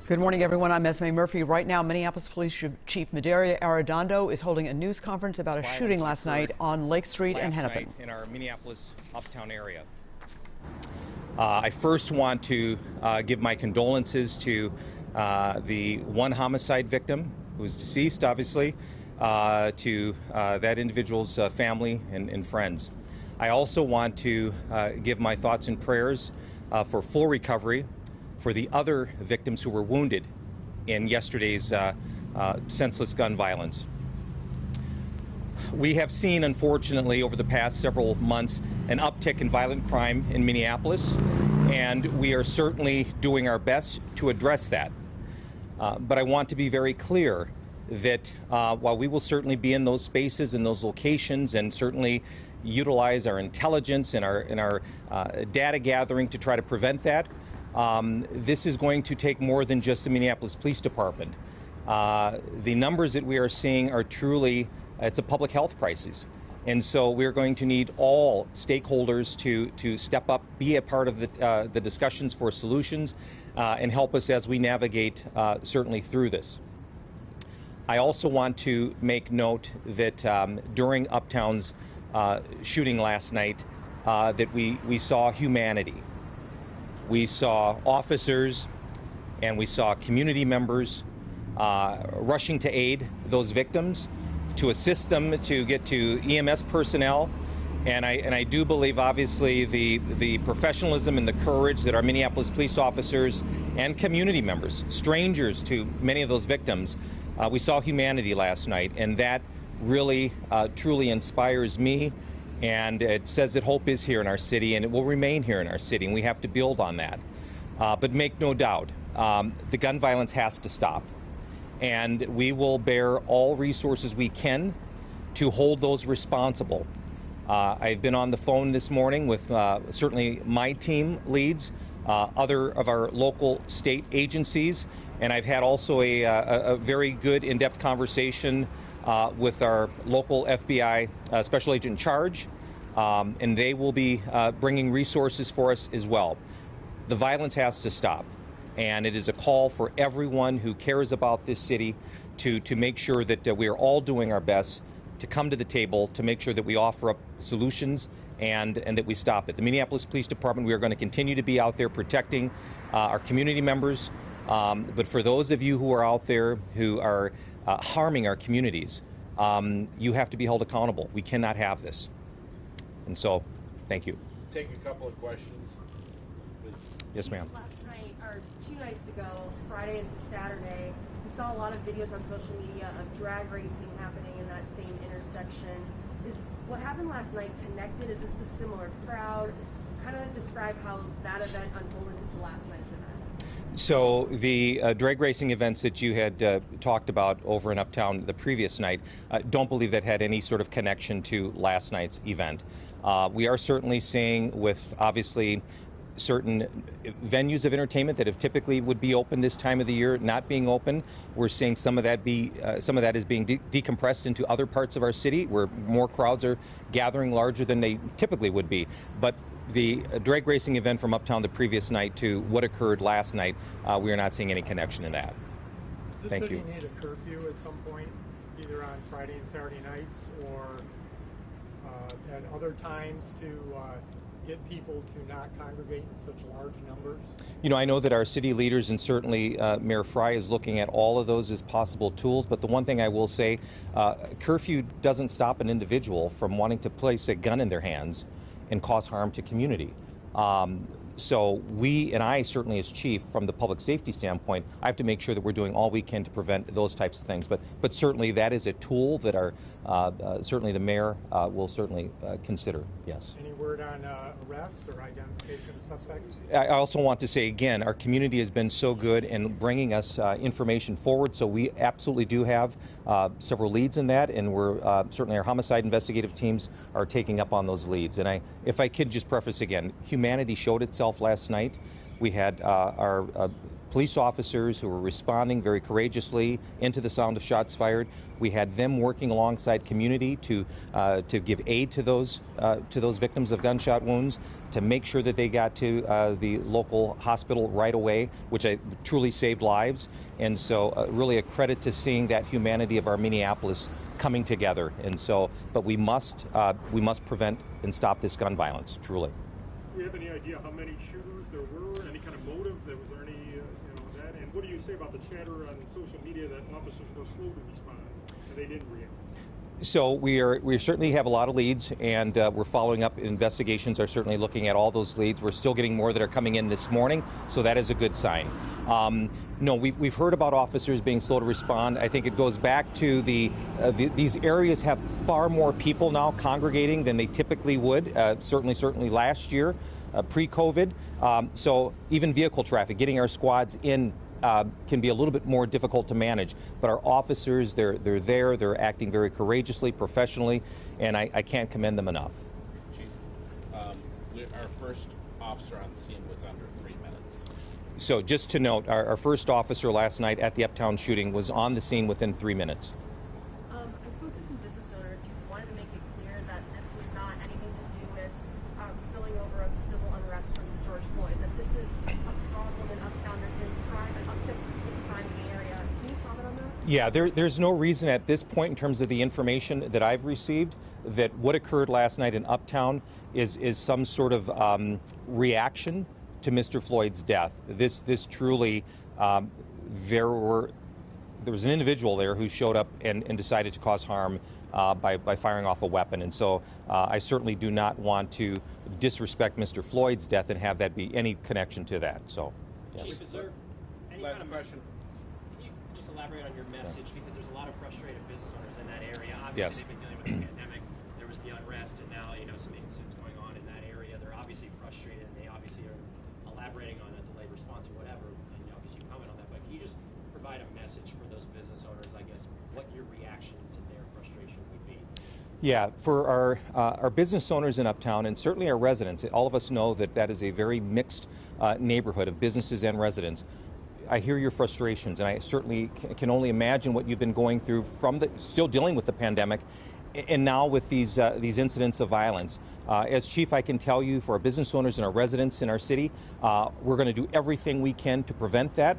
Good morning, everyone. I'm Esme Murphy. Right now, Minneapolis Police Chief Medaria Arradondo is holding a news conference about a shooting last night on Lake Street and Hennepin. In our Minneapolis Uptown area. I first want to give my condolences to the one homicide victim who was deceased, obviously, to that individual's family and friends. I also want to give my thoughts and prayers for full recovery for the other victims who were wounded in yesterday's senseless gun violence. We have seen, unfortunately, over the past several months, an uptick in violent crime in Minneapolis, and we are certainly doing our best to address that. But I want to be very clear that while we will certainly be in those spaces and those locations and certainly utilize our intelligence and our data gathering to try to prevent that, this is going to take more than just the Minneapolis Police Department. The numbers that we are seeing are truly, it's a public health crisis. And so we're going to need all stakeholders to step up, be a part of the discussions for solutions, and help us as we navigate certainly through this. I also want to make note that during Uptown's shooting last night, that we saw humanity. We saw officers and we saw community members rushing to aid those victims, to assist them to get to EMS personnel. And I do believe, obviously, the professionalism and the courage that our Minneapolis police officers and community members, strangers to many of those victims, we saw humanity last night, and that really truly inspires me. And it says that hope is here in our city, and it will remain here in our city, and we have to build on that. But make no doubt, the gun violence has to stop. And we will bear all resources we can to hold those responsible. I've been on the phone this morning with certainly my team leads, other of our local state agencies, and I've had also a very good in-depth conversation with our local FBI special agent in charge, and they will be bringing resources for us as well. The violence has to stop, and it is a call for everyone who cares about this city to make sure that we are all doing our best to come to the table to make sure that we offer up solutions and that we stop it. The Minneapolis Police Department, we are going to continue to be out there protecting our community members, but for those of you who are out there who are harming our communities, you have to be held accountable. We cannot have this. And so, thank you. Take a couple of questions, please. Yes, ma'am. Last night, or 2 nights ago, Friday into Saturday, we saw a lot of videos on social media of drag racing happening in that same intersection. Is what happened last night connected? Is this the similar crowd? Kind of describe how that event unfolded into last night's event. So the drag racing events that you had talked about over in Uptown the previous night, don't believe that had any sort of connection to last night's event. We are certainly seeing, with obviously certain venues of entertainment that have typically would be open this time of the year not being open. We're seeing some of that is being decompressed into other parts of our city where more crowds are gathering larger than they typically would be. But the drag racing event from Uptown the previous night to what occurred last night, we are not seeing any connection in that. Does Thank the city you. need a curfew at some point, either on Friday and Saturday nights or at other times to get people to not congregate in such large numbers? You know, I know that our city leaders and certainly Mayor Fry is looking at all of those as possible tools, but the one thing I will say, curfew doesn't stop an individual from wanting to place a gun in their hands and cause harm to community. So we, and I certainly as chief, from the public safety standpoint, I have to make sure that we're doing all we can to prevent those types of things. But certainly that is a tool that our certainly the mayor will certainly consider. Yes. Any word on arrests or identification of suspects? I also want to say again, our community has been so good in bringing us information forward. So we absolutely do have several leads in that, and we're certainly our homicide investigative teams are taking up on those leads. And if I could just preface again, humanity showed itself last night. We had our police officers who were responding very courageously into the sound of shots fired. We had them working alongside community to give aid to those victims of gunshot wounds, to make sure that they got to the local hospital right away, which truly saved lives. And so really a credit to seeing that humanity of our Minneapolis coming together. And so, but we must prevent and stop this gun violence, truly. Do we have any idea how many shooters there were? Any kind of motive? Was there any, that? And what do you say about the chatter on social media that officers were slow to respond and they didn't react? So we certainly have a lot of leads, and we're following up. Investigations are certainly looking at all those leads. We're still getting more that are coming in this morning, so that is a good sign. No, we've heard about officers being slow to respond. I think it goes back to these areas have far more people now congregating than they typically would. Certainly last year, pre-COVID. So even vehicle traffic, getting our squads in can be a little bit more difficult to manage, but our officers, they're acting very courageously, professionally, and I can't commend them enough. Chief, our first officer on the scene was under 3 minutes. So just to note, our first officer last night at the Uptown shooting was on the scene within 3 minutes. I spoke to some business owners who wanted to make it clear that this was not anything to do with spilling over of civil unrest from George Floyd, that this is a problem in Uptown. There's been an uptick in crime in the area. Can you comment on that? Yeah, there's no reason at this point, in terms of the information that I've received, that what occurred last night in Uptown is some sort of reaction to Mr. Floyd's death. This truly, there was an individual there who showed up and decided to cause harm by firing off a weapon. And so I certainly do not want to disrespect Mr. Floyd's death and have that be any connection to that. So, yes. Chief, is there any Last kind of question. Can you just elaborate on your message, because there's a lot of frustrated business owners in that area. Obviously, Yes. they've been dealing with the pandemic. There was the unrest, and now some incidents going on in that area. They're obviously frustrated, and they obviously are elaborating on a delayed response or whatever. And obviously, you comment on that. But can you just provide a message for those business owners? I guess what your reaction to their frustration would be. Yeah, for our business owners in Uptown, and certainly our residents, all of us know that is a very mixed neighborhood of businesses and residents. I hear your frustrations, and I certainly can only imagine what you've been going through still dealing with the pandemic, and now with these incidents of violence. As chief, I can tell you, for our business owners and our residents in our city, we're going to do everything we can to prevent that.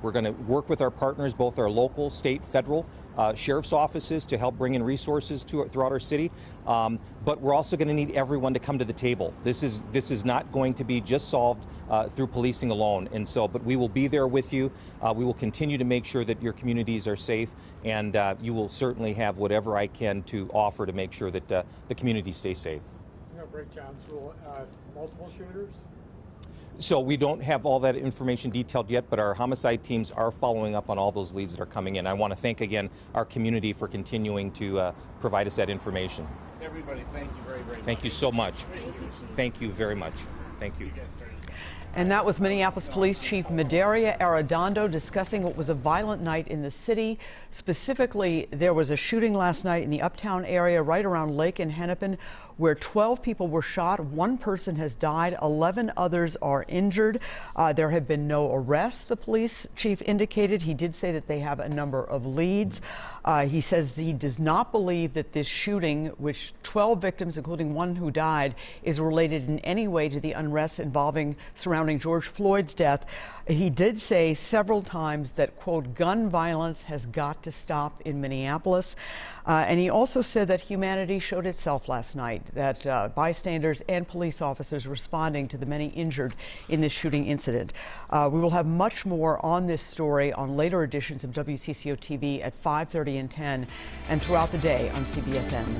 We're going to work with our partners, both our local, state, federal, sheriff's offices, to help bring in resources throughout our city. But we're also going to need everyone to come to the table. This is not going to be just solved through policing alone. And so, but we will be there with you. We will continue to make sure that your communities are safe, and you will certainly have whatever I can to offer to make sure that the community stays safe. I'm going to break John's rule. Multiple shooters? So we don't have all that information detailed yet, but our homicide teams are following up on all those leads that are coming in. I want to thank again our community for continuing to provide us that information. Everybody, thank you very, very much. Thank you so much. Thank you very much. Thank you. You guys started. And that was Minneapolis Police Chief Medaria Arradondo discussing what was a violent night in the city. Specifically, there was a shooting last night in the Uptown area right around Lake and Hennepin, where 12 people were shot. 1 person has died. 11 others are injured. There have been no arrests, the police chief indicated. He did say that they have a number of leads. He says he does not believe that this shooting, which 12 victims, including 1 who died, is related in any way to the unrest surrounding George Floyd's death. He did say several times that, quote, gun violence has got to stop in Minneapolis. And he also said that humanity showed itself last night, that bystanders and police officers responding to the many injured in this shooting incident. We will have much more on this story on later editions of WCCO TV at 5:30 and 10, and throughout the day on CBSN.